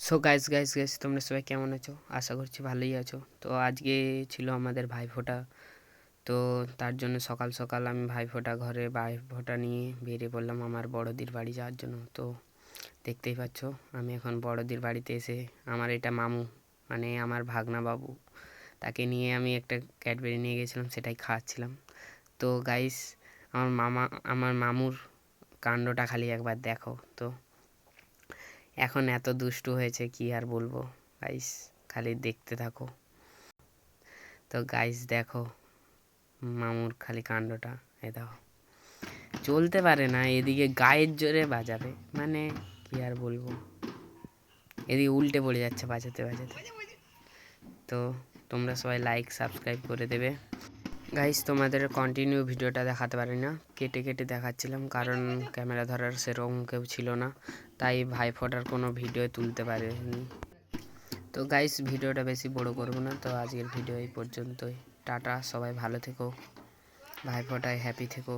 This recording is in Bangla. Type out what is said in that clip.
সো গাইস তোমরা সবাই কেমন আছো? আশা করছি ভালোই আছো। তো আজকে ছিল আমাদের ভাইফোঁটা। তো তার জন্য সকাল সকাল আমি ভাইফোঁটা নিয়ে বেরিয়ে পড়লাম আমার বড়দির বাড়ি যাওয়ার জন্য। তো দেখতেই পাচ্ছ আমি এখন বড়দির বাড়িতে এসে আমার এটা মামু, মানে আমার ভাগনা বাবু, তাকে নিয়ে আমি একটা ক্যাডবেরি নিয়ে গেছিলাম, সেটাই খাওয়াচ্ছিলাম। তো গাইস, আমার মামুর কাণ্ডটা খালি একবার দেখো তো। এখন এত দুষ্টু হয়েছে কি আর বলবো গাইস, খালি দেখতে থাকো। তো গাইস দেখো মামুর খালি কাণ্ডটা, এ দেখো চলতে পারে না, এদিকে গায়ের জোরে বাজাবে, মানে কি আর বলবো, এদিকে উল্টে পড়ে যাচ্ছে বাজাতে বাজাতে। তো তোমরা সবাই লাইক সাবস্ক্রাইব করে দেবে গাইস। তোমাদের কন্টিনিউ ভিডিওটা দেখাতে পারি না, কেটে কেটে দেখাচ্ছিলাম, কারণ ক্যামেরা ধরার সেরকম কেউ ছিল না, তাই ভাইফোঁটার কোনো ভিডিও তুলতে পারিনি। তো গাইস ভিডিওটা বেশি বড় করব না, তো আজকের ভিডিও এই পর্যন্তই। টাটা, সবাই ভালো থেকো, ভাইফোঁটায় হ্যাপি থেকো।